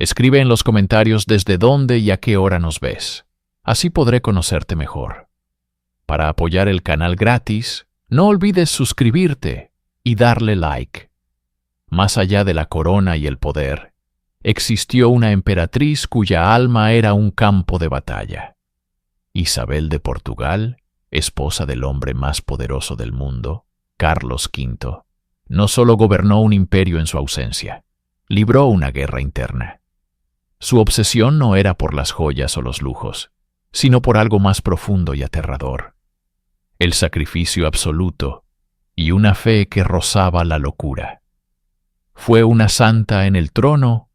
Escribe en los comentarios desde dónde y a qué hora nos ves. Así podré conocerte mejor. Para apoyar el canal gratis, no olvides suscribirte y darle like. Más allá de la corona y el poder, existió una emperatriz cuya alma era un campo de batalla. Isabel de Portugal, esposa del hombre más poderoso del mundo, Carlos V, no solo gobernó un imperio en su ausencia, libró una guerra interna. Su obsesión no era por las joyas o los lujos, sino por algo más profundo y aterrador: el sacrificio absoluto y una fe que rozaba la locura. ¿Fue una santa en el trono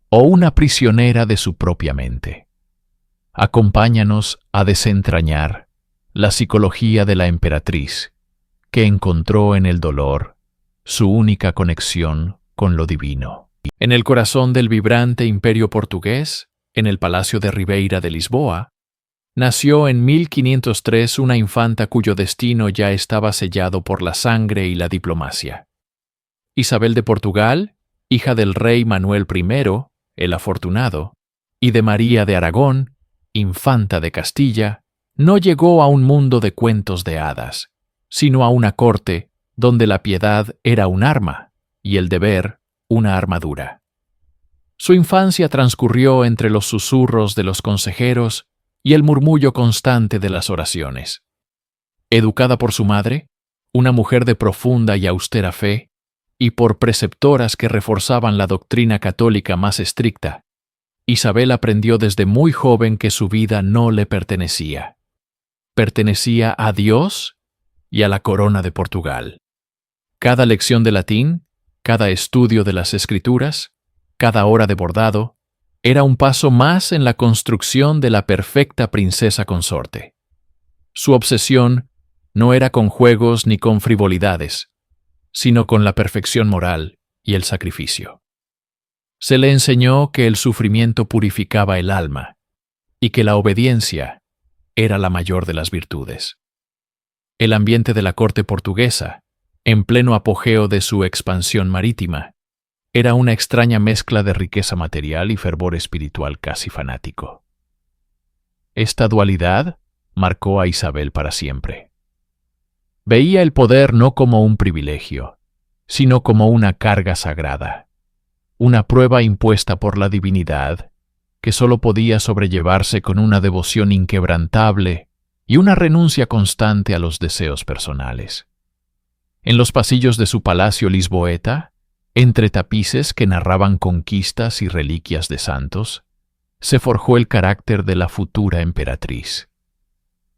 o una prisionera de su propia mente? Acompáñanos a desentrañar la psicología de la emperatriz, que encontró en el dolor su única conexión con lo divino. En el corazón del vibrante imperio portugués, en el Palacio de Ribeira de Lisboa, nació en 1503 una infanta cuyo destino ya estaba sellado por la sangre y la diplomacia. Isabel de Portugal, hija del rey Manuel I, el Afortunado, y de María de Aragón, infanta de Castilla, no llegó a un mundo de cuentos de hadas, sino a una corte donde la piedad era un arma y el deber una armadura. Su infancia transcurrió entre los susurros de los consejeros y el murmullo constante de las oraciones. Educada por su madre, una mujer de profunda y austera fe, y por preceptoras que reforzaban la doctrina católica más estricta, Isabel aprendió desde muy joven que su vida no le pertenecía. Pertenecía a Dios y a la corona de Portugal. Cada lección de latín, cada estudio de las escrituras, cada hora de bordado, era un paso más en la construcción de la perfecta princesa consorte. Su obsesión no era con juegos ni con frivolidades, sino con la perfección moral y el sacrificio. Se le enseñó que el sufrimiento purificaba el alma y que la obediencia era la mayor de las virtudes. El ambiente de la corte portuguesa, en pleno apogeo de su expansión marítima, era una extraña mezcla de riqueza material y fervor espiritual casi fanático. Esta dualidad marcó a Isabel para siempre. Veía el poder no como un privilegio, sino como una carga sagrada, una prueba impuesta por la divinidad que solo podía sobrellevarse con una devoción inquebrantable y una renuncia constante a los deseos personales. En los pasillos de su palacio lisboeta, entre tapices que narraban conquistas y reliquias de santos, se forjó el carácter de la futura emperatriz.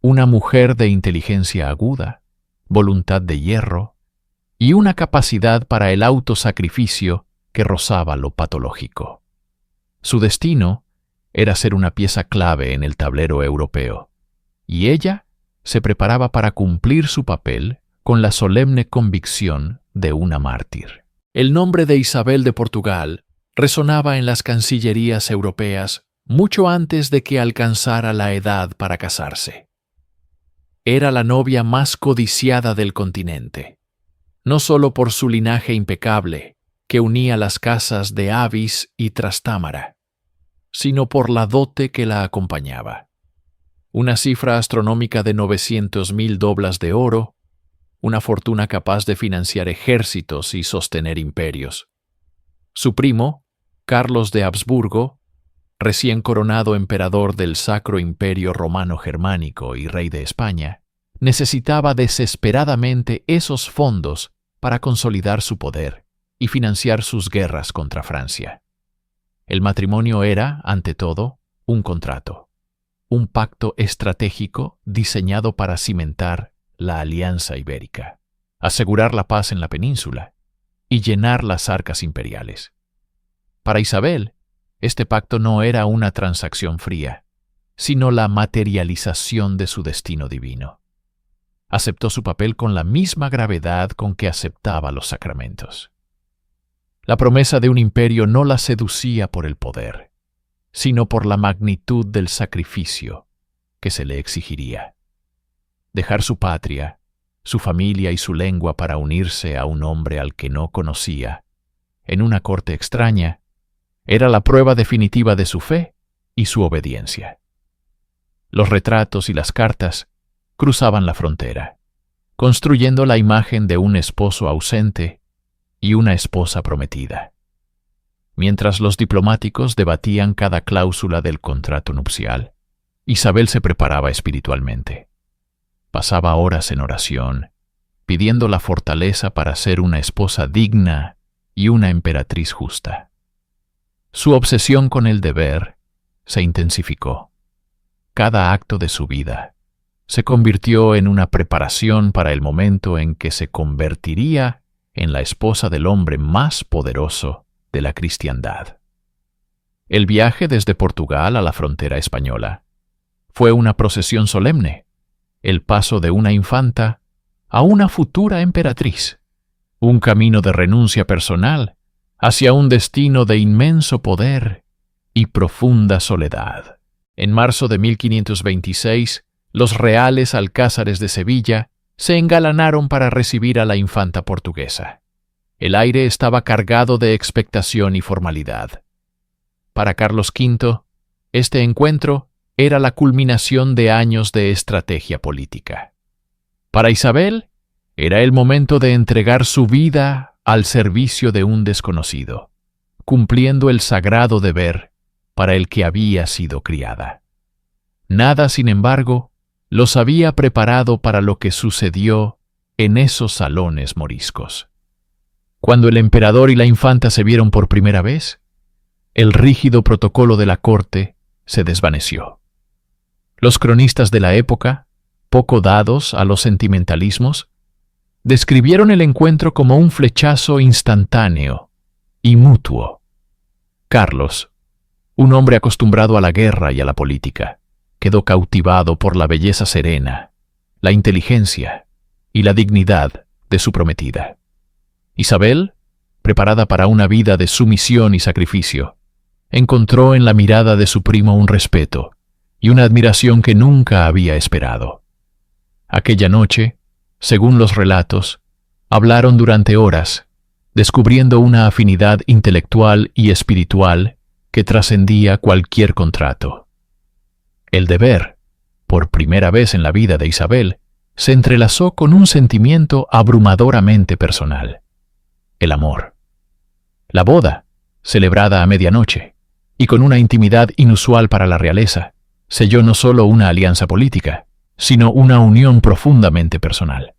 Una mujer de inteligencia aguda, voluntad de hierro y una capacidad para el autosacrificio que rozaba lo patológico. Su destino era ser una pieza clave en el tablero europeo, y ella se preparaba para cumplir su papel con la solemne convicción de una mártir. El nombre de Isabel de Portugal resonaba en las cancillerías europeas mucho antes de que alcanzara la edad para casarse. Era la novia más codiciada del continente, no solo por su linaje impecable, que unía las casas de Avis y Trastámara, sino por la dote que la acompañaba. Una cifra astronómica de 900.000 doblas de oro, una fortuna capaz de financiar ejércitos y sostener imperios. Su primo, Carlos de Habsburgo, recién coronado emperador del Sacro Imperio Romano Germánico y rey de España, necesitaba desesperadamente esos fondos para consolidar su poder y financiar sus guerras contra Francia. El matrimonio era, ante todo, un contrato, un pacto estratégico diseñado para cimentar la alianza ibérica, asegurar la paz en la península y llenar las arcas imperiales. Para Isabel, este pacto no era una transacción fría, sino la materialización de su destino divino. Aceptó su papel con la misma gravedad con que aceptaba los sacramentos. La promesa de un imperio no la seducía por el poder, sino por la magnitud del sacrificio que se le exigiría. Dejar su patria, su familia y su lengua para unirse a un hombre al que no conocía, en una corte extraña, Era la prueba definitiva de su fe y su obediencia. Los retratos y las cartas cruzaban la frontera, construyendo la imagen de un esposo ausente y una esposa prometida. Mientras los diplomáticos debatían cada cláusula del contrato nupcial, Isabel se preparaba espiritualmente. Pasaba horas en oración, pidiendo la fortaleza para ser una esposa digna y una emperatriz justa. Su obsesión con el deber se intensificó. Cada acto de su vida se convirtió en una preparación para el momento en que se convertiría en la esposa del hombre más poderoso de la cristiandad. El viaje desde Portugal a la frontera española fue una procesión solemne, el paso de una infanta a una futura emperatriz, un camino de renuncia personal hacia un destino de inmenso poder y profunda soledad. En marzo de 1526, los reales alcázares de Sevilla se engalanaron para recibir a la infanta portuguesa. El aire estaba cargado de expectación y formalidad. Para Carlos V, este encuentro era la culminación de años de estrategia política. Para Isabel, era el momento de entregar su vida al servicio de un desconocido, cumpliendo el sagrado deber para el que había sido criada. Nada, sin embargo, los había preparado para lo que sucedió en esos salones moriscos. Cuando el emperador y la infanta se vieron por primera vez, el rígido protocolo de la corte se desvaneció. Los cronistas de la época, poco dados a los sentimentalismos, describieron el encuentro como un flechazo instantáneo y mutuo. Carlos, un hombre acostumbrado a la guerra y a la política, quedó cautivado por la belleza serena, la inteligencia y la dignidad de su prometida. Isabel, preparada para una vida de sumisión y sacrificio, encontró en la mirada de su primo un respeto y una admiración que nunca había esperado. Aquella noche, según los relatos, hablaron durante horas, descubriendo una afinidad intelectual y espiritual que trascendía cualquier contrato. El deber, por primera vez en la vida de Isabel, se entrelazó con un sentimiento abrumadoramente personal: el amor. La boda, celebrada a medianoche, y con una intimidad inusual para la realeza, selló no solo una alianza política, sino una unión profundamente personal.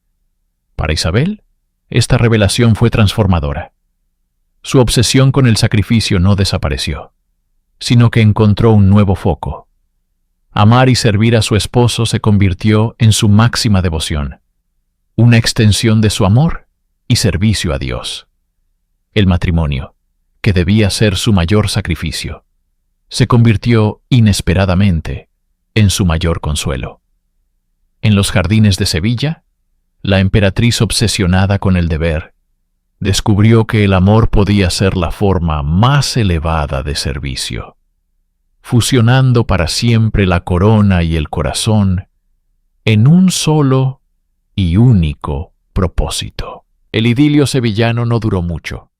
Para Isabel, esta revelación fue transformadora. Su obsesión con el sacrificio no desapareció, sino que encontró un nuevo foco. Amar y servir a su esposo se convirtió en su máxima devoción, una extensión de su amor y servicio a Dios. El matrimonio, que debía ser su mayor sacrificio, se convirtió inesperadamente en su mayor consuelo. En los jardines de Sevilla, la emperatriz, obsesionada con el deber, descubrió que el amor podía ser la forma más elevada de servicio, fusionando para siempre la corona y el corazón en un solo y único propósito. El idilio sevillano no duró mucho.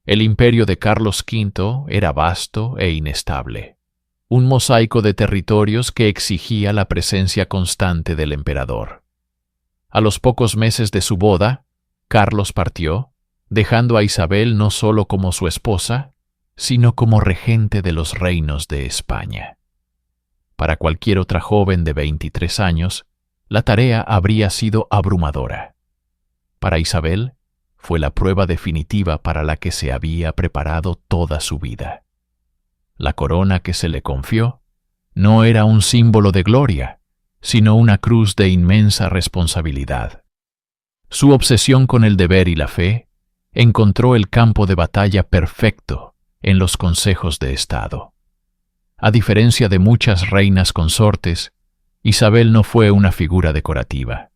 El imperio de Carlos V era vasto e inestable, un mosaico de territorios que exigía la presencia constante del emperador. A los pocos meses de su boda, Carlos partió, dejando a Isabel no solo como su esposa, sino como regente de los reinos de España. Para cualquier otra joven de 23 años, la tarea habría sido abrumadora. Para Isabel, fue la prueba definitiva para la que se había preparado toda su vida. La corona que se le confió no era un símbolo de gloria, sino una cruz de inmensa responsabilidad. Su obsesión con el deber y la fe encontró el campo de batalla perfecto en los consejos de Estado. A diferencia de muchas reinas consortes, Isabel no fue una figura decorativa.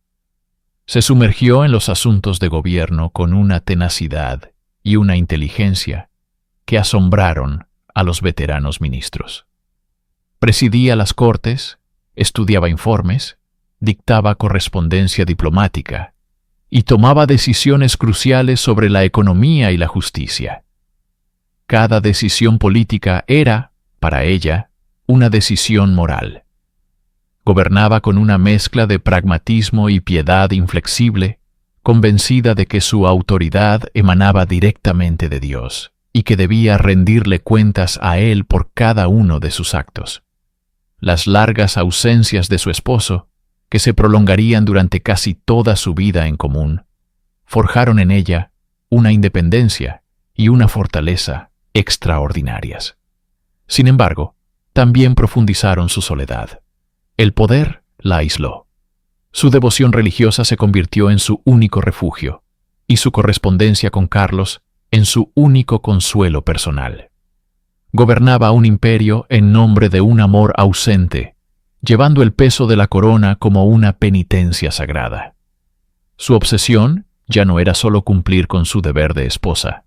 Se sumergió en los asuntos de gobierno con una tenacidad y una inteligencia que asombraron a los veteranos ministros. Presidía las cortes, estudiaba informes, dictaba correspondencia diplomática y tomaba decisiones cruciales sobre la economía y la justicia. Cada decisión política era, para ella, una decisión moral. Gobernaba con una mezcla de pragmatismo y piedad inflexible, convencida de que su autoridad emanaba directamente de Dios y que debía rendirle cuentas a Él por cada uno de sus actos. Las largas ausencias de su esposo, que se prolongarían durante casi toda su vida en común, forjaron en ella una independencia y una fortaleza extraordinarias. Sin embargo, también profundizaron su soledad. El poder la aisló. Su devoción religiosa se convirtió en su único refugio, y su correspondencia con Carlos en su único consuelo personal. Gobernaba un imperio en nombre de un amor ausente, llevando el peso de la corona como una penitencia sagrada. Su obsesión ya no era solo cumplir con su deber de esposa,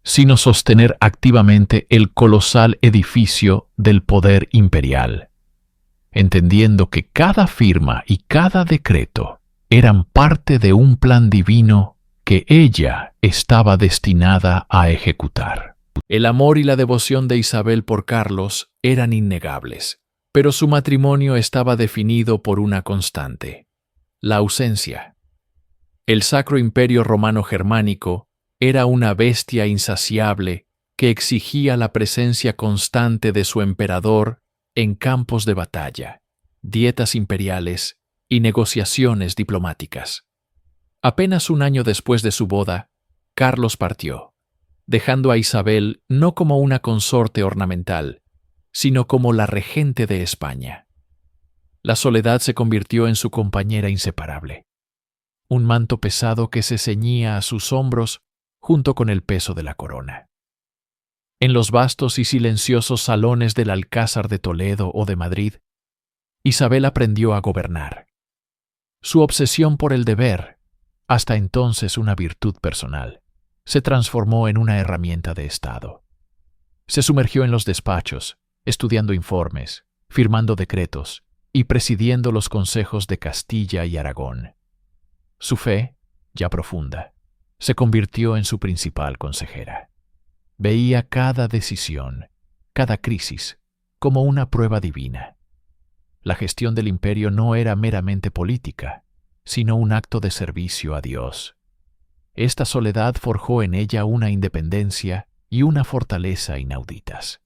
sino sostener activamente el colosal edificio del poder imperial, entendiendo que cada firma y cada decreto eran parte de un plan divino que ella estaba destinada a ejecutar. El amor y la devoción de Isabel por Carlos eran innegables, pero su matrimonio estaba definido por una constante: la ausencia. El Sacro Imperio Romano Germánico era una bestia insaciable que exigía la presencia constante de su emperador en campos de batalla, dietas imperiales y negociaciones diplomáticas. Apenas un año después de su boda, Carlos partió, dejando a Isabel no como una consorte ornamental, sino como la regente de España. La soledad se convirtió en su compañera inseparable, un manto pesado que se ceñía a sus hombros junto con el peso de la corona. En los vastos y silenciosos salones del Alcázar de Toledo o de Madrid, Isabel aprendió a gobernar. Su obsesión por el deber, hasta entonces una virtud personal, se transformó en una herramienta de Estado. Se sumergió en los despachos, estudiando informes, firmando decretos y presidiendo los consejos de Castilla y Aragón. Su fe, ya profunda, se convirtió en su principal consejera. Veía cada decisión, cada crisis, como una prueba divina. La gestión del imperio no era meramente política, sino un acto de servicio a Dios. Esta soledad forjó en ella una independencia y una fortaleza inauditas.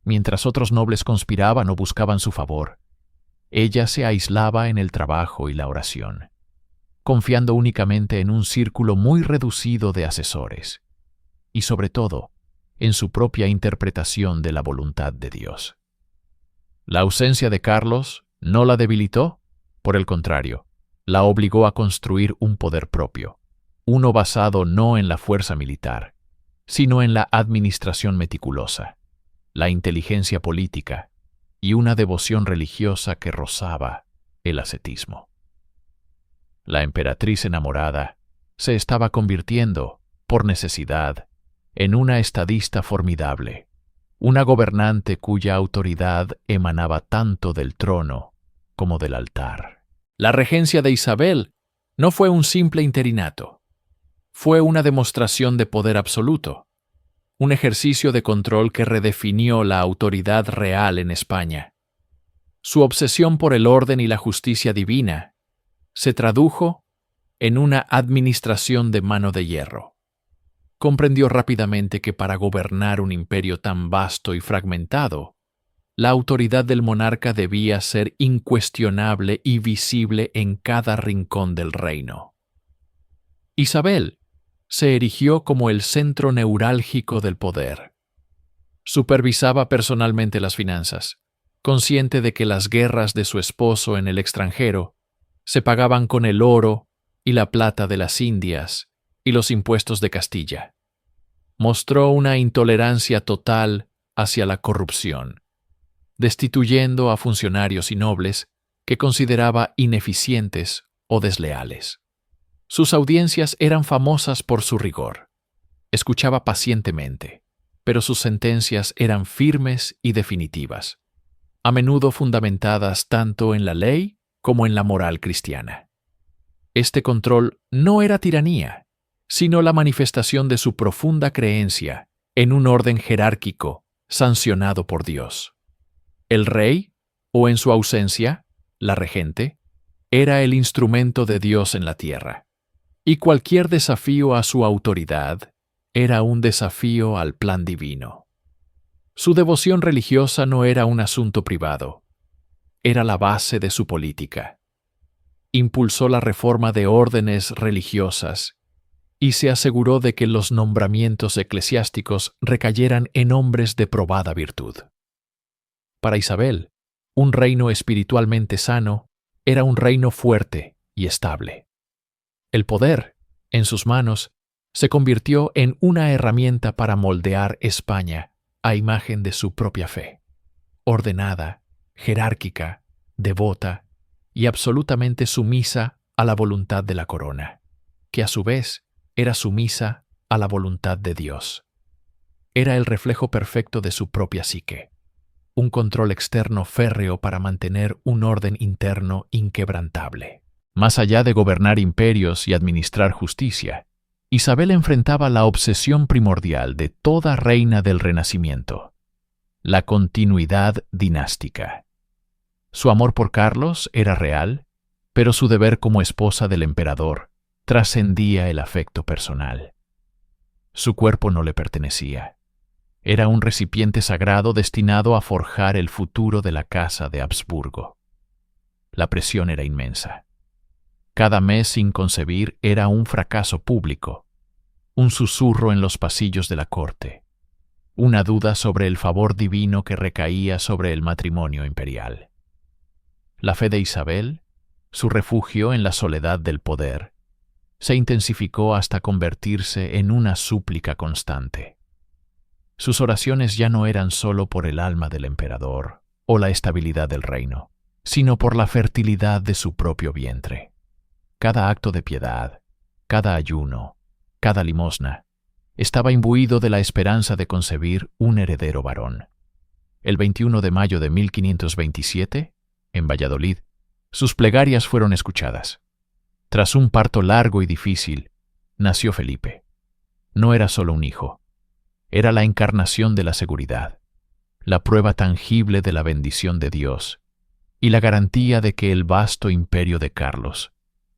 Mientras otros nobles conspiraban o buscaban su favor, ella se aislaba en el trabajo y la oración, confiando únicamente en un círculo muy reducido de asesores, y sobre todo, en su propia interpretación de la voluntad de Dios. La ausencia de Carlos no la debilitó, por el contrario, la obligó a construir un poder propio, uno basado no en la fuerza militar, sino en la administración meticulosa, la inteligencia política y una devoción religiosa que rozaba el ascetismo. La emperatriz enamorada se estaba convirtiendo, por necesidad, en una estadista formidable, una gobernante cuya autoridad emanaba tanto del trono como del altar. La regencia de Isabel no fue un simple interinato, fue una demostración de poder absoluto, un ejercicio de control que redefinió la autoridad real en España. Su obsesión por el orden y la justicia divina se tradujo en una administración de mano de hierro. Comprendió rápidamente que para gobernar un imperio tan vasto y fragmentado, la autoridad del monarca debía ser incuestionable y visible en cada rincón del reino. Isabel se erigió como el centro neurálgico del poder. Supervisaba personalmente las finanzas, consciente de que las guerras de su esposo en el extranjero se pagaban con el oro y la plata de las Indias y los impuestos de Castilla. Mostró una intolerancia total hacia la corrupción, destituyendo a funcionarios y nobles que consideraba ineficientes o desleales. Sus audiencias eran famosas por su rigor. Escuchaba pacientemente, pero sus sentencias eran firmes y definitivas, a menudo fundamentadas tanto en la ley como en la moral cristiana. Este control no era tiranía, sino la manifestación de su profunda creencia en un orden jerárquico, sancionado por Dios. El rey, o en su ausencia, la regente, era el instrumento de Dios en la tierra, y cualquier desafío a su autoridad era un desafío al plan divino. Su devoción religiosa no era un asunto privado, era la base de su política. Impulsó la reforma de órdenes religiosas y se aseguró de que los nombramientos eclesiásticos recayeran en hombres de probada virtud. Para Isabel, un reino espiritualmente sano era un reino fuerte y estable. El poder, en sus manos, se convirtió en una herramienta para moldear España a imagen de su propia fe, ordenada, jerárquica, devota y absolutamente sumisa a la voluntad de la corona, que a su vez era sumisa a la voluntad de Dios. Era el reflejo perfecto de su propia psique, un control externo férreo para mantener un orden interno inquebrantable. Más allá de gobernar imperios y administrar justicia, Isabel enfrentaba la obsesión primordial de toda reina del Renacimiento: la continuidad dinástica. Su amor por Carlos era real, pero su deber como esposa del emperador trascendía el afecto personal. Su cuerpo no le pertenecía. Era un recipiente sagrado destinado a forjar el futuro de la casa de Habsburgo. La presión era inmensa. Cada mes sin concebir era un fracaso público, un susurro en los pasillos de la corte, una duda sobre el favor divino que recaía sobre el matrimonio imperial. La fe de Isabel, su refugio en la soledad del poder, se intensificó hasta convertirse en una súplica constante. Sus oraciones ya no eran solo por el alma del emperador o la estabilidad del reino, sino por la fertilidad de su propio vientre. Cada acto de piedad, cada ayuno, cada limosna, estaba imbuido de la esperanza de concebir un heredero varón. El 21 de mayo de 1527, en Valladolid, sus plegarias fueron escuchadas. Tras un parto largo y difícil, nació Felipe. No era solo un hijo, era la encarnación de la seguridad, la prueba tangible de la bendición de Dios y la garantía de que el vasto imperio de Carlos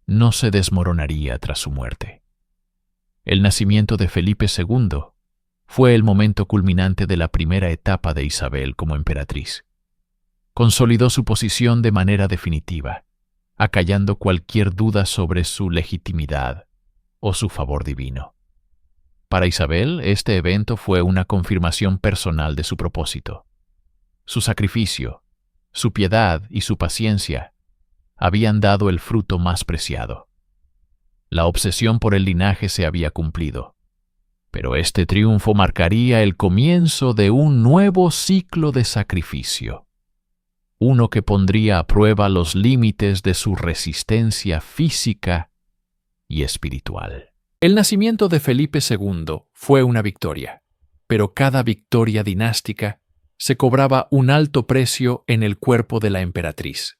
no se desmoronaría tras su muerte. El nacimiento de Felipe II fue el momento culminante de la primera etapa de Isabel como emperatriz. Consolidó su posición de manera definitiva, acallando cualquier duda sobre su legitimidad o su favor divino. Para Isabel, este evento fue una confirmación personal de su propósito. Su sacrificio, su piedad y su paciencia habían dado el fruto más preciado. La obsesión por el linaje se había cumplido, pero este triunfo marcaría el comienzo de un nuevo ciclo de sacrificio, uno que pondría a prueba los límites de su resistencia física y espiritual. El nacimiento de Felipe II fue una victoria, pero cada victoria dinástica se cobraba un alto precio en el cuerpo de la emperatriz.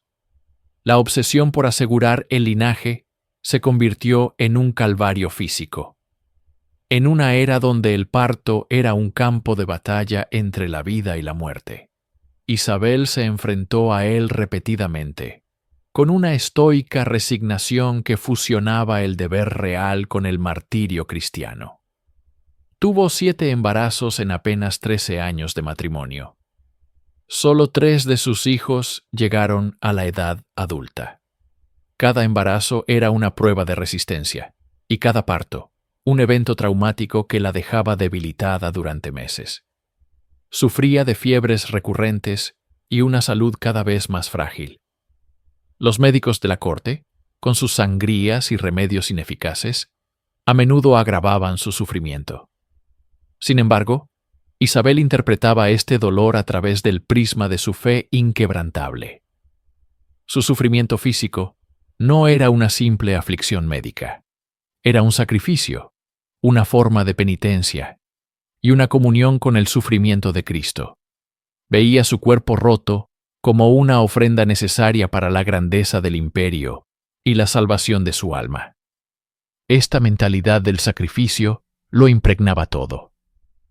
La obsesión por asegurar el linaje se convirtió en un calvario físico. En una era donde el parto era un campo de batalla entre la vida y la muerte, Isabel se enfrentó a él repetidamente, con una estoica resignación que fusionaba el deber real con el martirio cristiano. Tuvo 7 embarazos en apenas 13 años de matrimonio. Solo 3 de sus hijos llegaron a la edad adulta. Cada embarazo era una prueba de resistencia, y cada parto, un evento traumático que la dejaba debilitada durante meses. Sufría de fiebres recurrentes y una salud cada vez más frágil. Los médicos de la corte, con sus sangrías y remedios ineficaces, a menudo agravaban su sufrimiento. Sin embargo, Isabel interpretaba este dolor a través del prisma de su fe inquebrantable. Su sufrimiento físico no era una simple aflicción médica. Era un sacrificio, una forma de penitencia y una comunión con el sufrimiento de Cristo. Veía su cuerpo roto como una ofrenda necesaria para la grandeza del imperio y la salvación de su alma. Esta mentalidad del sacrificio lo impregnaba todo.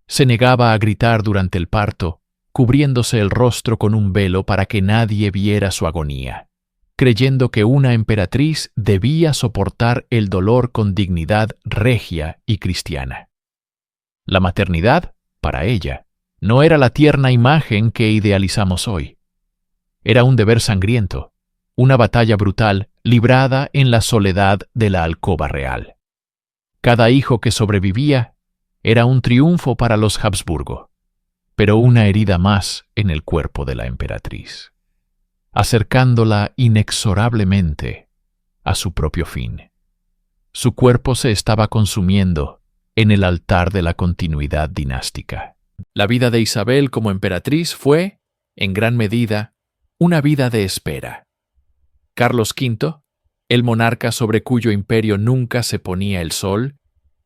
Se negaba a gritar durante el parto, cubriéndose el rostro con un velo para que nadie viera su agonía, creyendo que una emperatriz debía soportar el dolor con dignidad regia y cristiana. La maternidad, para ella, no era la tierna imagen que idealizamos hoy. Era un deber sangriento, una batalla brutal librada en la soledad de la alcoba real. Cada hijo que sobrevivía era un triunfo para los Habsburgo, pero una herida más en el cuerpo de la emperatriz, acercándola inexorablemente a su propio fin. Su cuerpo se estaba consumiendo en el altar de la continuidad dinástica. La vida de Isabel como emperatriz fue, en gran medida, una vida de espera. Carlos V, el monarca sobre cuyo imperio nunca se ponía el sol,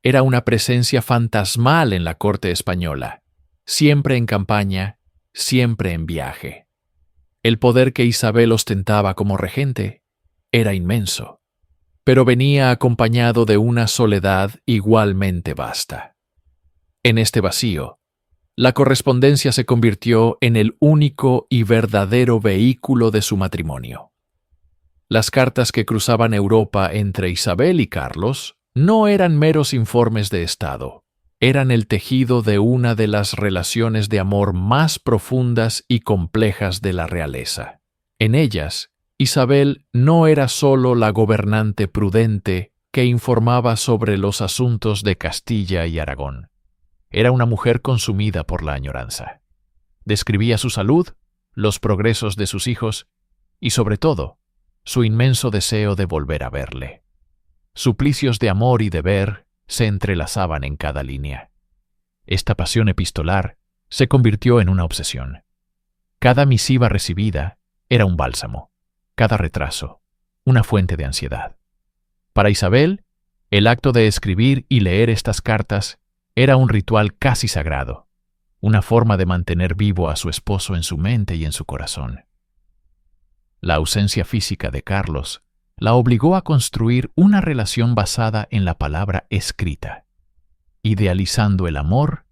era una presencia fantasmal en la corte española, siempre en campaña, siempre en viaje. El poder que Isabel ostentaba como regente era inmenso, pero venía acompañado de una soledad igualmente vasta. En este vacío, la correspondencia se convirtió en el único y verdadero vehículo de su matrimonio. Las cartas que cruzaban Europa entre Isabel y Carlos no eran meros informes de Estado, eran el tejido de una de las relaciones de amor más profundas y complejas de la realeza. En ellas, Isabel no era sólo la gobernante prudente que informaba sobre los asuntos de Castilla y Aragón. Era una mujer consumida por la añoranza. Describía su salud, los progresos de sus hijos y, sobre todo, su inmenso deseo de volver a verle. Suplicios de amor y deber se entrelazaban en cada línea. Esta pasión epistolar se convirtió en una obsesión. Cada misiva recibida era un bálsamo, cada retraso, una fuente de ansiedad. Para Isabel, el acto de escribir y leer estas cartas era un ritual casi sagrado, una forma de mantener vivo a su esposo en su mente y en su corazón. La ausencia física de Carlos la obligó a construir una relación basada en la palabra escrita, idealizando el amor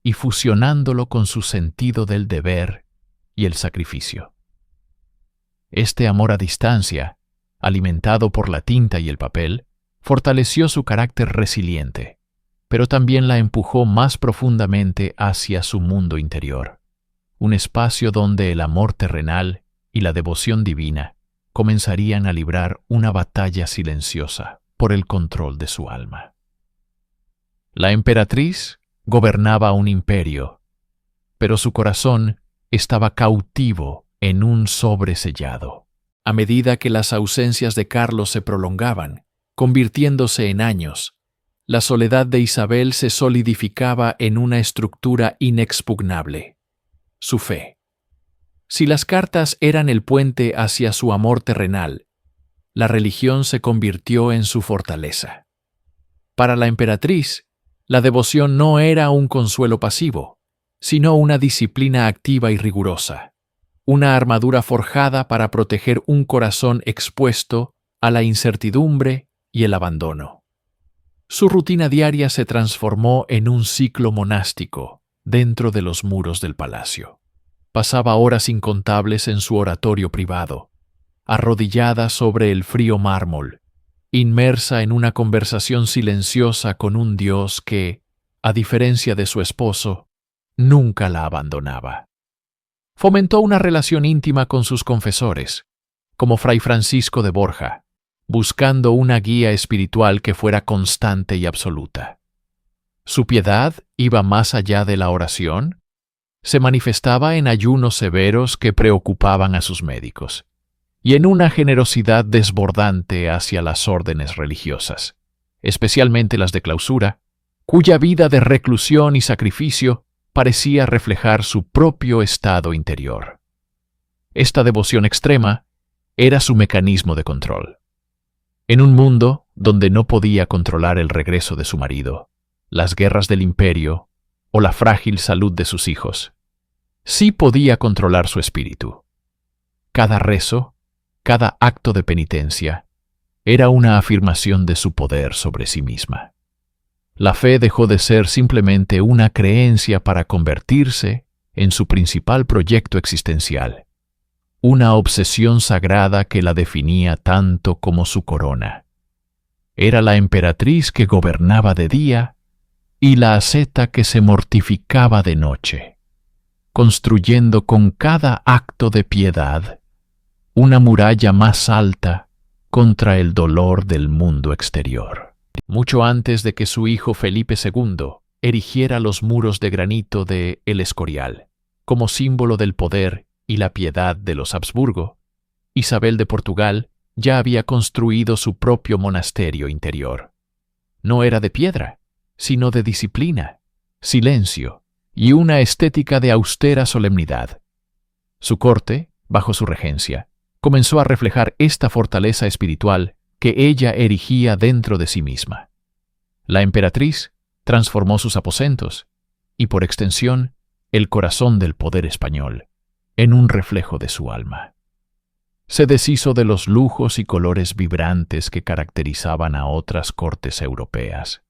y fusionándolo con su sentido del deber y el sacrificio. Este amor a distancia, alimentado por la tinta y el papel, fortaleció su carácter resiliente, pero también la empujó más profundamente hacia su mundo interior, un espacio donde el amor terrenal y la devoción divina comenzarían a librar una batalla silenciosa por el control de su alma. La emperatriz gobernaba un imperio, pero su corazón estaba cautivo en un sobresellado. A medida que las ausencias de Carlos se prolongaban, convirtiéndose en años, la soledad de Isabel se solidificaba en una estructura inexpugnable: su fe. Si las cartas eran el puente hacia su amor terrenal, la religión se convirtió en su fortaleza. Para la emperatriz, la devoción no era un consuelo pasivo, sino una disciplina activa y rigurosa, una armadura forjada para proteger un corazón expuesto a la incertidumbre y el abandono. Su rutina diaria se transformó en un ciclo monástico dentro de los muros del palacio. Pasaba horas incontables en su oratorio privado, arrodillada sobre el frío mármol, inmersa en una conversación silenciosa con un Dios que, a diferencia de su esposo, nunca la abandonaba. Fomentó una relación íntima con sus confesores, como Fray Francisco de Borja, buscando una guía espiritual que fuera constante y absoluta. Su piedad iba más allá de la oración. Se manifestaba en ayunos severos que preocupaban a sus médicos, y en una generosidad desbordante hacia las órdenes religiosas, especialmente las de clausura, cuya vida de reclusión y sacrificio parecía reflejar su propio estado interior. Esta devoción extrema era su mecanismo de control. En un mundo donde no podía controlar el regreso de su marido, las guerras del imperio o la frágil salud de sus hijos, sí podía controlar su espíritu. Cada rezo, cada acto de penitencia, era una afirmación de su poder sobre sí misma. La fe dejó de ser simplemente una creencia para convertirse en su principal proyecto existencial, una obsesión sagrada que la definía tanto como su corona. Era la emperatriz que gobernaba de día y la asceta que se mortificaba de noche, construyendo con cada acto de piedad una muralla más alta contra el dolor del mundo exterior. Mucho antes de que su hijo Felipe II erigiera los muros de granito de El Escorial, como símbolo del poder y la piedad de los Habsburgo, Isabel de Portugal ya había construido su propio monasterio interior. No era de piedra, sino de disciplina, silencio y una estética de austera solemnidad. Su corte, bajo su regencia, comenzó a reflejar esta fortaleza espiritual que ella erigía dentro de sí misma. La emperatriz transformó sus aposentos y, por extensión, el corazón del poder español en un reflejo de su alma. Se deshizo de los lujos y colores vibrantes que caracterizaban a otras cortes europeas,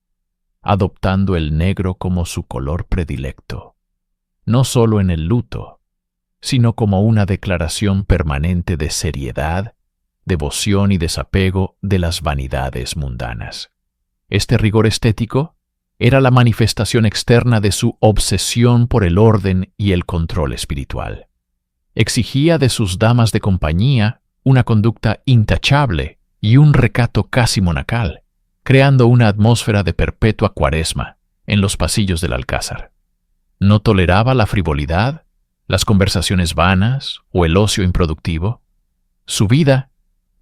adoptando el negro como su color predilecto, no solo en el luto, sino como una declaración permanente de seriedad, devoción y desapego de las vanidades mundanas. Este rigor estético era la manifestación externa de su obsesión por el orden y el control espiritual. Exigía de sus damas de compañía una conducta intachable y un recato casi monacal, creando una atmósfera de perpetua cuaresma en los pasillos del Alcázar. No toleraba la frivolidad, las conversaciones vanas o el ocio improductivo. Su vida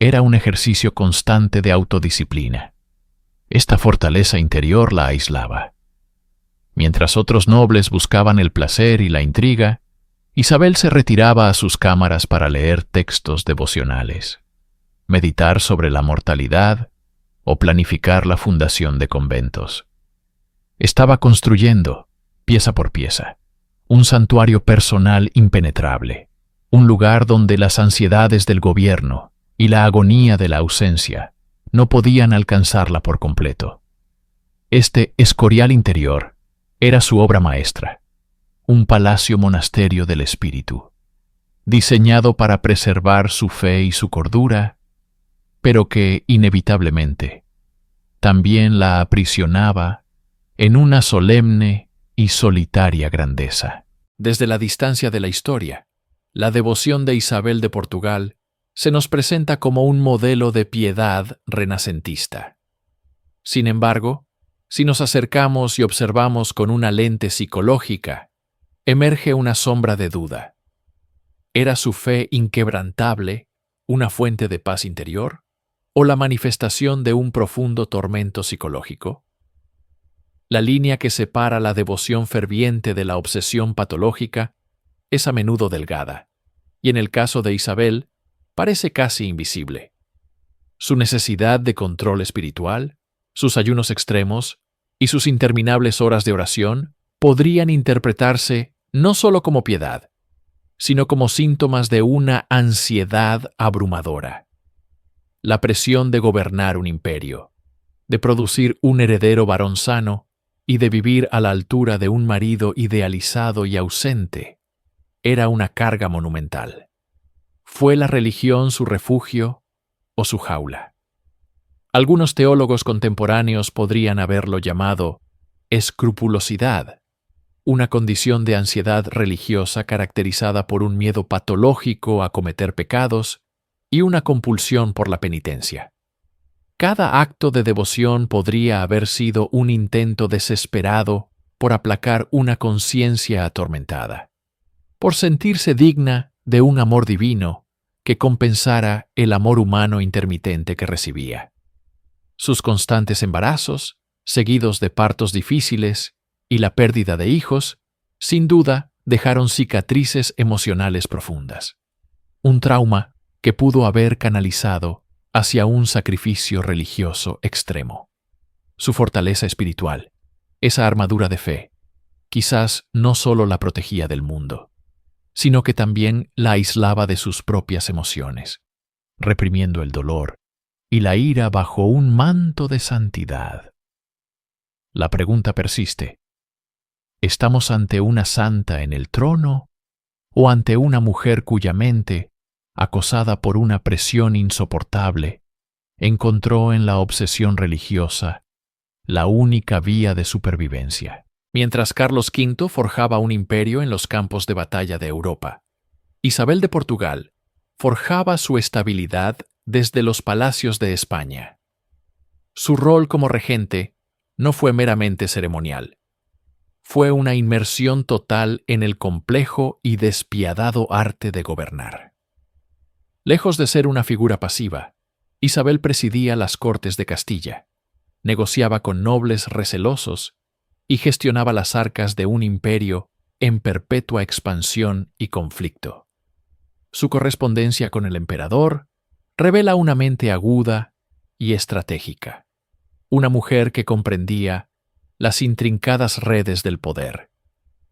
era un ejercicio constante de autodisciplina. Esta fortaleza interior la aislaba. Mientras otros nobles buscaban el placer y la intriga, Isabel se retiraba a sus cámaras para leer textos devocionales, meditar sobre la mortalidad o planificar la fundación de conventos. Estaba construyendo, pieza por pieza, un santuario personal impenetrable, un lugar donde las ansiedades del gobierno y la agonía de la ausencia no podían alcanzarla por completo. Este Escorial interior era su obra maestra, un palacio monasterio del espíritu, diseñado para preservar su fe y su cordura, pero que, inevitablemente, también la aprisionaba en una solemne y solitaria grandeza. Desde la distancia de la historia, la devoción de Isabel de Portugal se nos presenta como un modelo de piedad renacentista. Sin embargo, si nos acercamos y observamos con una lente psicológica, emerge una sombra de duda. ¿Era su fe inquebrantable una fuente de paz interior o la manifestación de un profundo tormento psicológico? La línea que separa la devoción ferviente de la obsesión patológica es a menudo delgada, y en el caso de Isabel, parece casi invisible. Su necesidad de control espiritual, sus ayunos extremos y sus interminables horas de oración podrían interpretarse no solo como piedad, sino como síntomas de una ansiedad abrumadora. La presión de gobernar un imperio, de producir un heredero varón sano y de vivir a la altura de un marido idealizado y ausente, era una carga monumental. ¿Fue la religión su refugio o su jaula? Algunos teólogos contemporáneos podrían haberlo llamado escrupulosidad, una condición de ansiedad religiosa caracterizada por un miedo patológico a cometer pecados y una compulsión por la penitencia. Cada acto de devoción podría haber sido un intento desesperado por aplacar una conciencia atormentada, por sentirse digna de un amor divino que compensara el amor humano intermitente que recibía. Sus constantes embarazos, seguidos de partos difíciles, y la pérdida de hijos, sin duda, dejaron cicatrices emocionales profundas. Un trauma que pudo haber canalizado hacia un sacrificio religioso extremo. Su fortaleza espiritual, esa armadura de fe, quizás no solo la protegía del mundo, sino que también la aislaba de sus propias emociones, reprimiendo el dolor y la ira bajo un manto de santidad. La pregunta persiste. ¿Estamos ante una santa en el trono o ante una mujer cuya mente, acosada por una presión insoportable, encontró en la obsesión religiosa la única vía de supervivencia? Mientras Carlos V forjaba un imperio en los campos de batalla de Europa, Isabel de Portugal forjaba su estabilidad desde los palacios de España. Su rol como regente no fue meramente ceremonial. Fue una inmersión total en el complejo y despiadado arte de gobernar. Lejos de ser una figura pasiva, Isabel presidía las Cortes de Castilla, negociaba con nobles recelosos y gestionaba las arcas de un imperio en perpetua expansión y conflicto. Su correspondencia con el emperador revela una mente aguda y estratégica, una mujer que comprendía las intrincadas redes del poder,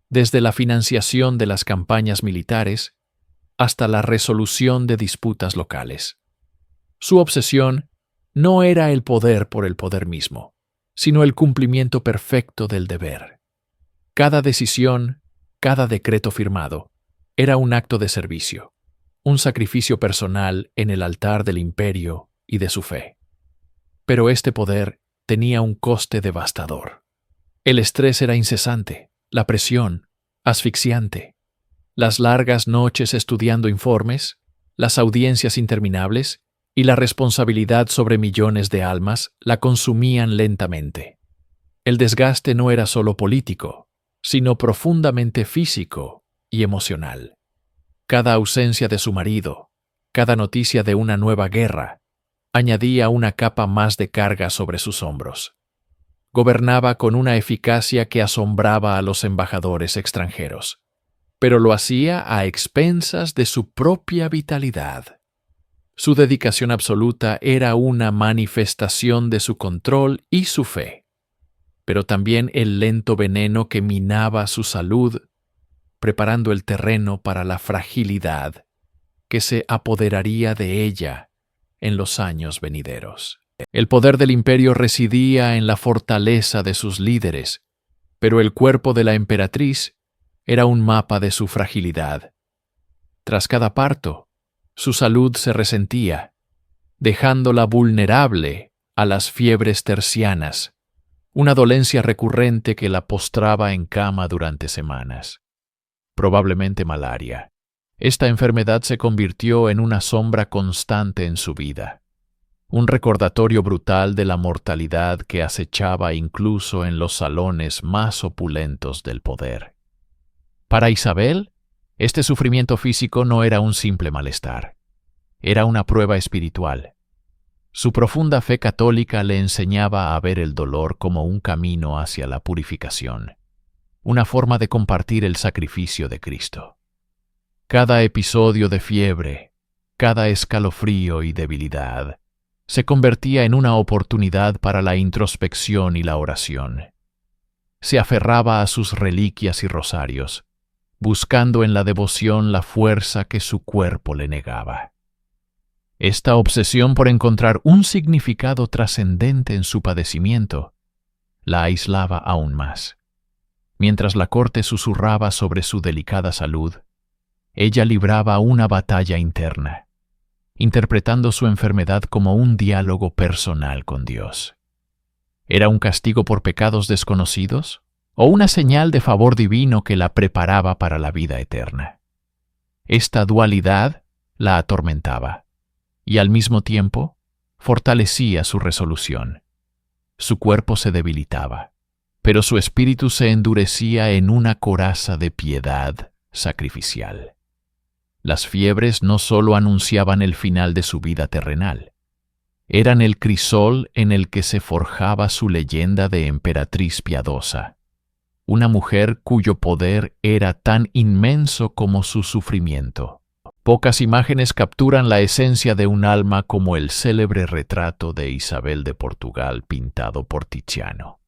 desde la financiación de las campañas militares hasta la resolución de disputas locales. Su obsesión no era el poder por el poder mismo, sino el cumplimiento perfecto del deber. Cada decisión, cada decreto firmado, era un acto de servicio, un sacrificio personal en el altar del imperio y de su fe. Pero este poder tenía un coste devastador. El estrés era incesante, la presión, asfixiante. Las largas noches estudiando informes, las audiencias interminables y la responsabilidad sobre millones de almas la consumían lentamente. El desgaste no era solo político, sino profundamente físico y emocional. Cada ausencia de su marido, cada noticia de una nueva guerra, añadía una capa más de carga sobre sus hombros. Gobernaba con una eficacia que asombraba a los embajadores extranjeros, pero lo hacía a expensas de su propia vitalidad. Su dedicación absoluta era una manifestación de su control y su fe, pero también el lento veneno que minaba su salud, preparando el terreno para la fragilidad que se apoderaría de ella en los años venideros. El poder del imperio residía en la fortaleza de sus líderes, pero el cuerpo de la emperatriz era un mapa de su fragilidad. Tras cada parto, su salud se resentía, dejándola vulnerable a las fiebres tercianas, una dolencia recurrente que la postraba en cama durante semanas. Probablemente malaria. Esta enfermedad se convirtió en una sombra constante en su vida, un recordatorio brutal de la mortalidad que acechaba incluso en los salones más opulentos del poder. Para Isabel, este sufrimiento físico no era un simple malestar, era una prueba espiritual. Su profunda fe católica le enseñaba a ver el dolor como un camino hacia la purificación, una forma de compartir el sacrificio de Cristo. Cada episodio de fiebre, cada escalofrío y debilidad, se convertía en una oportunidad para la introspección y la oración. Se aferraba a sus reliquias y rosarios, buscando en la devoción la fuerza que su cuerpo le negaba. Esta obsesión por encontrar un significado trascendente en su padecimiento la aislaba aún más. Mientras la corte susurraba sobre su delicada salud, ella libraba una batalla interna, interpretando su enfermedad como un diálogo personal con Dios. ¿Era un castigo por pecados desconocidos o una señal de favor divino que la preparaba para la vida eterna? Esta dualidad la atormentaba y al mismo tiempo fortalecía su resolución. Su cuerpo se debilitaba, pero su espíritu se endurecía en una coraza de piedad sacrificial. Las fiebres no solo anunciaban el final de su vida terrenal, eran el crisol en el que se forjaba su leyenda de emperatriz piadosa, una mujer cuyo poder era tan inmenso como su sufrimiento. Pocas imágenes capturan la esencia de un alma como el célebre retrato de Isabel de Portugal pintado por Tiziano.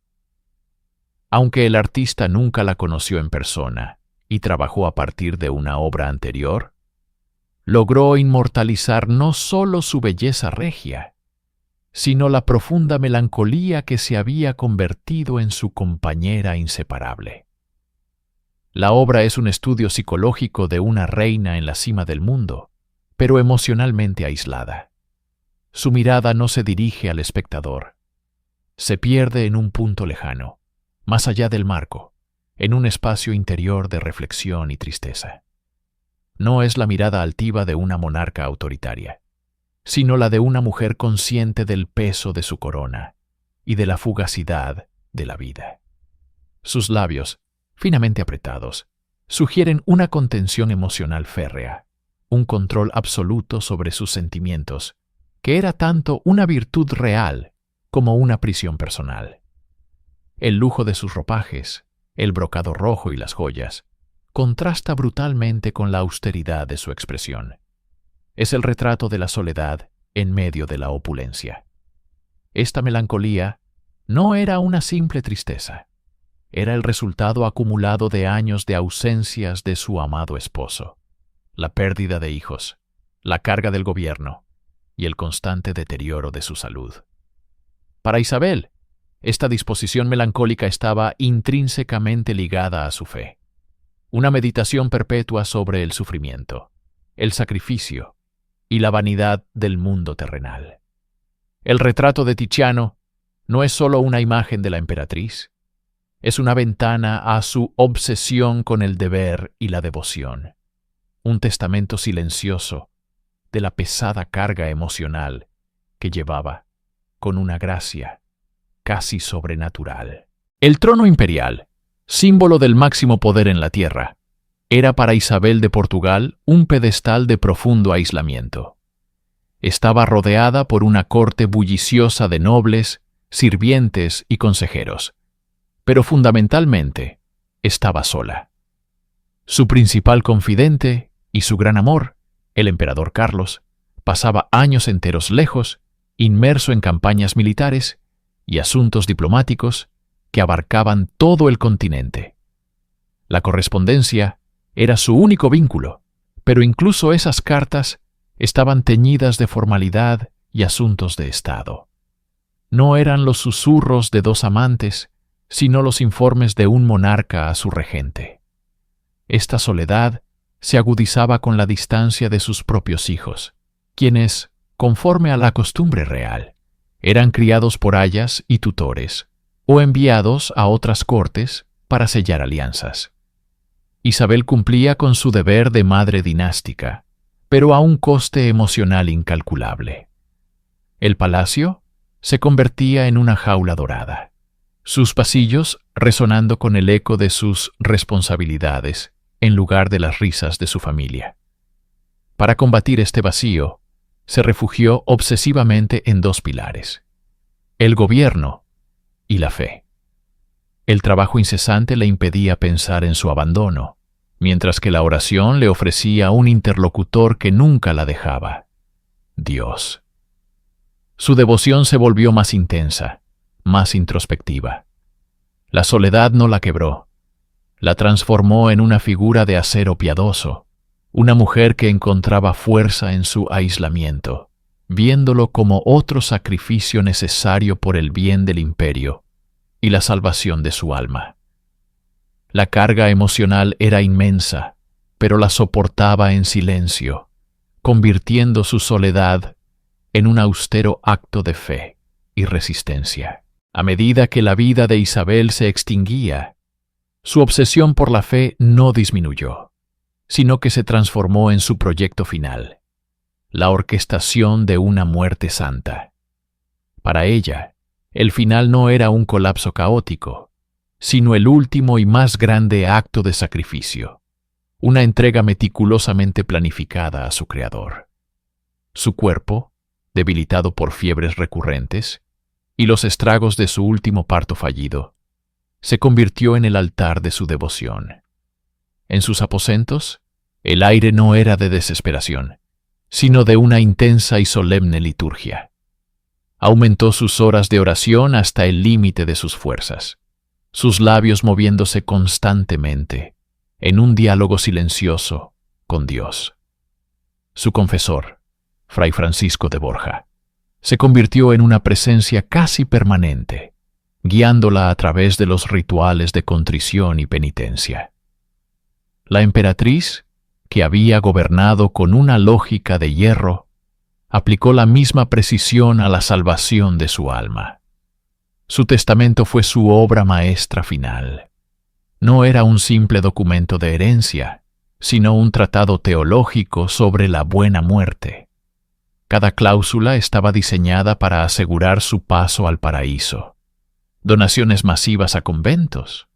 Aunque el artista nunca la conoció en persona y trabajó a partir de una obra anterior, logró inmortalizar no solo su belleza regia, sino la profunda melancolía que se había convertido en su compañera inseparable. La obra es un estudio psicológico de una reina en la cima del mundo, pero emocionalmente aislada. Su mirada no se dirige al espectador. Se pierde en un punto lejano, más allá del marco, en un espacio interior de reflexión y tristeza. No es la mirada altiva de una monarca autoritaria, sino la de una mujer consciente del peso de su corona y de la fugacidad de la vida. Sus labios, finamente apretados, sugieren una contención emocional férrea, un control absoluto sobre sus sentimientos, que era tanto una virtud real como una prisión personal. El lujo de sus ropajes, el brocado rojo y las joyas, contrasta brutalmente con la austeridad de su expresión. Es el retrato de la soledad en medio de la opulencia. Esta melancolía no era una simple tristeza, era el resultado acumulado de años de ausencias de su amado esposo, la pérdida de hijos, la carga del gobierno y el constante deterioro de su salud. Para Isabel, esta disposición melancólica estaba intrínsecamente ligada a su fe, una meditación perpetua sobre el sufrimiento, el sacrificio y la vanidad del mundo terrenal. El retrato de Tiziano no es solo una imagen de la emperatriz, es una ventana a su obsesión con el deber y la devoción, un testamento silencioso de la pesada carga emocional que llevaba con una gracia casi sobrenatural. El trono imperial, símbolo del máximo poder en la tierra, era para Isabel de Portugal un pedestal de profundo aislamiento. Estaba rodeada por una corte bulliciosa de nobles, sirvientes y consejeros, pero fundamentalmente estaba sola. Su principal confidente y su gran amor, el emperador Carlos, pasaba años enteros lejos, inmerso en campañas militares y asuntos diplomáticos que abarcaban todo el continente. La correspondencia era su único vínculo, pero incluso esas cartas estaban teñidas de formalidad y asuntos de Estado. No eran los susurros de dos amantes, sino los informes de un monarca a su regente. Esta soledad se agudizaba con la distancia de sus propios hijos, quienes, conforme a la costumbre real, eran criados por ayas y tutores, o enviados a otras cortes para sellar alianzas. Isabel cumplía con su deber de madre dinástica, pero a un coste emocional incalculable. El palacio se convertía en una jaula dorada, sus pasillos resonando con el eco de sus responsabilidades en lugar de las risas de su familia. Para combatir este vacío, se refugió obsesivamente en dos pilares: el gobierno y la fe. El trabajo incesante le impedía pensar en su abandono, mientras que la oración le ofrecía un interlocutor que nunca la dejaba: Dios. Su devoción se volvió más intensa, más introspectiva. La soledad no la quebró, la transformó en una figura de acero piadoso, una mujer que encontraba fuerza en su aislamiento, viéndolo como otro sacrificio necesario por el bien del imperio y la salvación de su alma. La carga emocional era inmensa, pero la soportaba en silencio, convirtiendo su soledad en un austero acto de fe y resistencia. A medida que la vida de Isabel se extinguía, su obsesión por la fe no disminuyó, sino que se transformó en su proyecto final, la orquestación de una muerte santa. Para ella, el final no era un colapso caótico, sino el último y más grande acto de sacrificio, una entrega meticulosamente planificada a su Creador. Su cuerpo, debilitado por fiebres recurrentes y los estragos de su último parto fallido, se convirtió en el altar de su devoción. En sus aposentos, el aire no era de desesperación, sino de una intensa y solemne liturgia. Aumentó sus horas de oración hasta el límite de sus fuerzas, sus labios moviéndose constantemente en un diálogo silencioso con Dios. Su confesor, Fray Francisco de Borja, se convirtió en una presencia casi permanente, guiándola a través de los rituales de contrición y penitencia. La emperatriz, que había gobernado con una lógica de hierro, aplicó la misma precisión a la salvación de su alma. Su testamento fue su obra maestra final. No era un simple documento de herencia, sino un tratado teológico sobre la buena muerte. Cada cláusula estaba diseñada para asegurar su paso al paraíso. Donaciones masivas a conventos,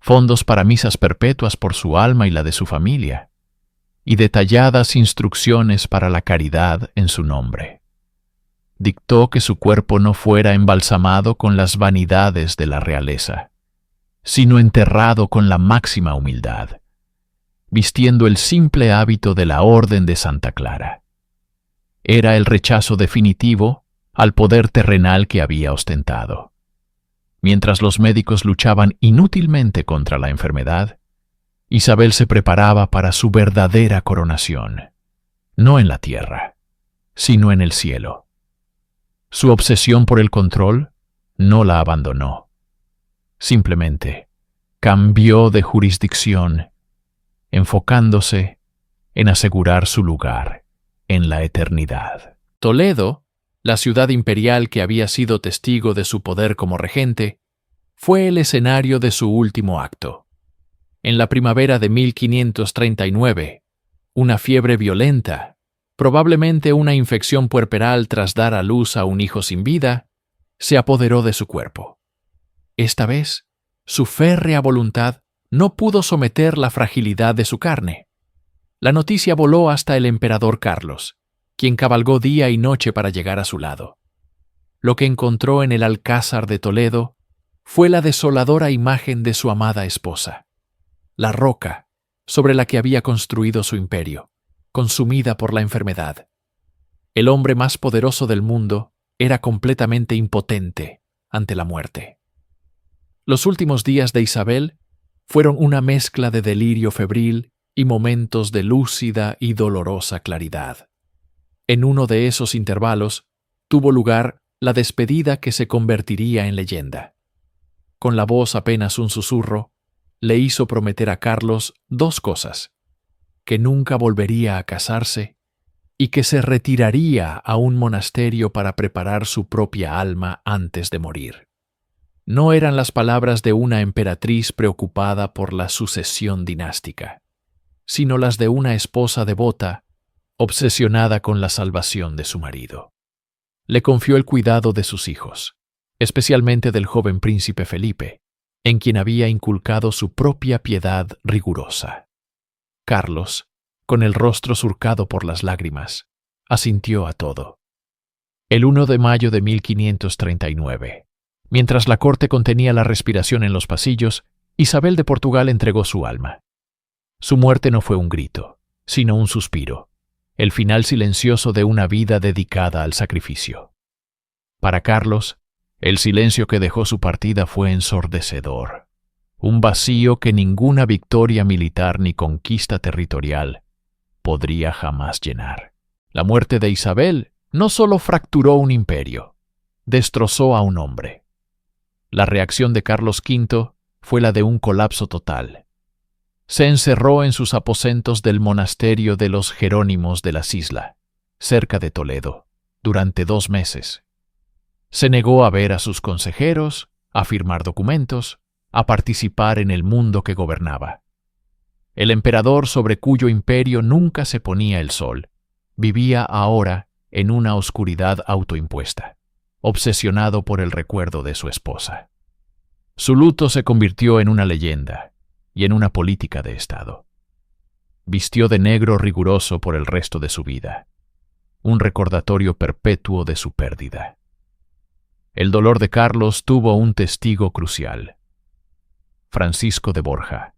fondos para misas perpetuas por su alma y la de su familia, y detalladas instrucciones para la caridad en su nombre. Dictó que su cuerpo no fuera embalsamado con las vanidades de la realeza, sino enterrado con la máxima humildad, vistiendo el simple hábito de la Orden de Santa Clara. Era el rechazo definitivo al poder terrenal que había ostentado. Mientras los médicos luchaban inútilmente contra la enfermedad, Isabel se preparaba para su verdadera coronación, no en la tierra, sino en el cielo. Su obsesión por el control no la abandonó. Simplemente cambió de jurisdicción, enfocándose en asegurar su lugar en la eternidad. Toledo, la ciudad imperial que había sido testigo de su poder como regente, fue el escenario de su último acto. En la primavera de 1539, una fiebre violenta, probablemente una infección puerperal tras dar a luz a un hijo sin vida, se apoderó de su cuerpo. Esta vez, su férrea voluntad no pudo someter la fragilidad de su carne. La noticia voló hasta el emperador Carlos, quien cabalgó día y noche para llegar a su lado. Lo que encontró en el Alcázar de Toledo fue la desoladora imagen de su amada esposa, la roca sobre la que había construido su imperio, consumida por la enfermedad. El hombre más poderoso del mundo era completamente impotente ante la muerte. Los últimos días de Isabel fueron una mezcla de delirio febril y momentos de lúcida y dolorosa claridad. En uno de esos intervalos tuvo lugar la despedida que se convertiría en leyenda. Con la voz apenas un susurro, le hizo prometer a Carlos dos cosas: que nunca volvería a casarse y que se retiraría a un monasterio para preparar su propia alma antes de morir. No eran las palabras de una emperatriz preocupada por la sucesión dinástica, sino las de una esposa devota, obsesionada con la salvación de su marido. Le confió el cuidado de sus hijos, especialmente del joven príncipe Felipe, en quien había inculcado su propia piedad rigurosa. Carlos, con el rostro surcado por las lágrimas, asintió a todo. El 1 de mayo de 1539, mientras la corte contenía la respiración en los pasillos, Isabel de Portugal entregó su alma. Su muerte no fue un grito, sino un suspiro, el final silencioso de una vida dedicada al sacrificio. Para Carlos, el silencio que dejó su partida fue ensordecedor, un vacío que ninguna victoria militar ni conquista territorial podría jamás llenar. La muerte de Isabel no solo fracturó un imperio, destrozó a un hombre. La reacción de Carlos V fue la de un colapso total. Se encerró en sus aposentos del monasterio de los Jerónimos de la Sisla, cerca de Toledo, durante 2 meses. Se negó a ver a sus consejeros, a firmar documentos, a participar en el mundo que gobernaba. El emperador sobre cuyo imperio nunca se ponía el sol, vivía ahora en una oscuridad autoimpuesta, obsesionado por el recuerdo de su esposa. Su luto se convirtió en una leyenda y en una política de Estado. Vistió de negro riguroso por el resto de su vida, un recordatorio perpetuo de su pérdida. El dolor de Carlos tuvo un testigo crucial: Francisco de Borja,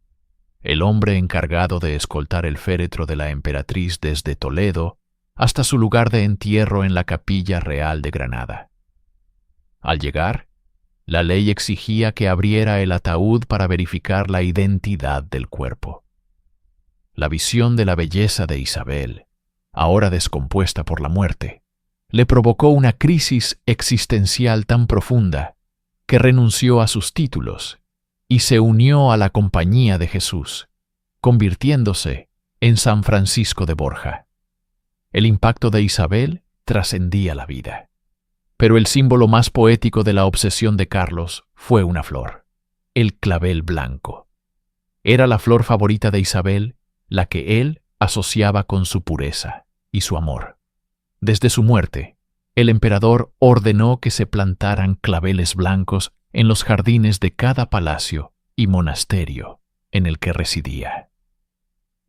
el hombre encargado de escoltar el féretro de la emperatriz desde Toledo hasta su lugar de entierro en la Capilla Real de Granada. Al llegar, la ley exigía que abriera el ataúd para verificar la identidad del cuerpo. La visión de la belleza de Isabel, ahora descompuesta por la muerte, le provocó una crisis existencial tan profunda que renunció a sus títulos y se unió a la Compañía de Jesús, convirtiéndose en San Francisco de Borja. El impacto de Isabel trascendía la vida. Pero el símbolo más poético de la obsesión de Carlos fue una flor, el clavel blanco. Era la flor favorita de Isabel, la que él asociaba con su pureza y su amor. Desde su muerte, el emperador ordenó que se plantaran claveles blancos en los jardines de cada palacio y monasterio en el que residía.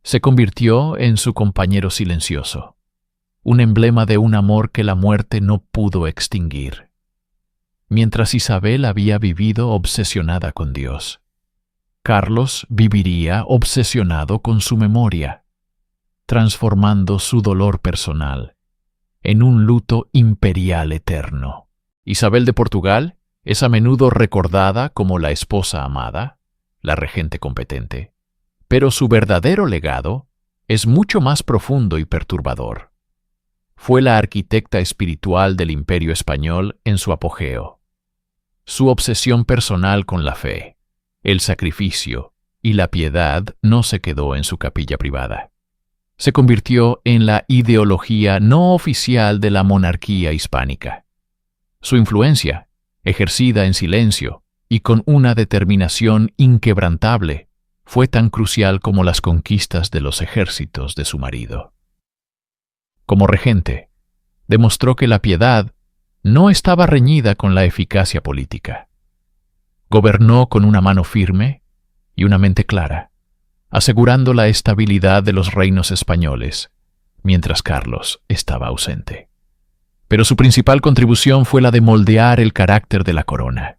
Se convirtió en su compañero silencioso, un emblema de un amor que la muerte no pudo extinguir. Mientras Isabel había vivido obsesionada con Dios, Carlos viviría obsesionado con su memoria, transformando su dolor personal en un luto imperial eterno. Isabel de Portugal es a menudo recordada como la esposa amada, la regente competente, pero su verdadero legado es mucho más profundo y perturbador. Fue la arquitecta espiritual del Imperio español en su apogeo. Su obsesión personal con la fe, el sacrificio y la piedad no se quedó en su capilla privada. Se convirtió en la ideología no oficial de la monarquía hispánica. Su influencia, ejercida en silencio y con una determinación inquebrantable, fue tan crucial como las conquistas de los ejércitos de su marido. Como regente, demostró que la piedad no estaba reñida con la eficacia política. Gobernó con una mano firme y una mente clara, asegurando la estabilidad de los reinos españoles, mientras Carlos estaba ausente. Pero su principal contribución fue la de moldear el carácter de la corona.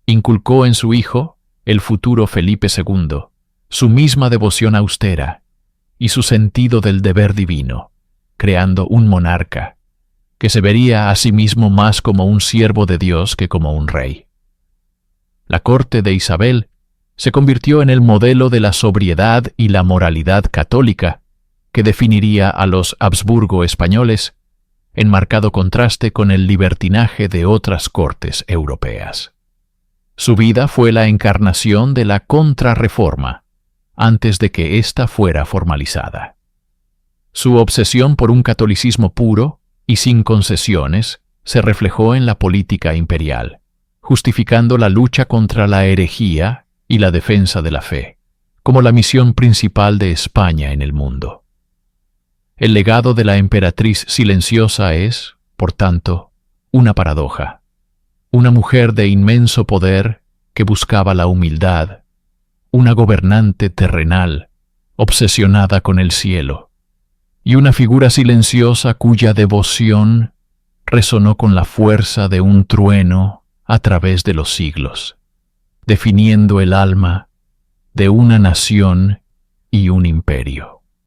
Inculcó en su hijo, el futuro Felipe II, su misma devoción austera y su sentido del deber divino, creando un monarca que se vería a sí mismo más como un siervo de Dios que como un rey. La corte de Isabel se convirtió en el modelo de la sobriedad y la moralidad católica que definiría a los Habsburgo españoles, en marcado contraste con el libertinaje de otras cortes europeas. Su vida fue la encarnación de la Contrarreforma, antes de que ésta fuera formalizada. Su obsesión por un catolicismo puro y sin concesiones se reflejó en la política imperial, justificando la lucha contra la herejía y la defensa de la fe, como la misión principal de España en el mundo. El legado de la emperatriz silenciosa es, por tanto, una paradoja. Una mujer de inmenso poder que buscaba la humildad, una gobernante terrenal, obsesionada con el cielo, y una figura silenciosa cuya devoción resonó con la fuerza de un trueno a través de los siglos, definiendo el alma de una nación y un imperio.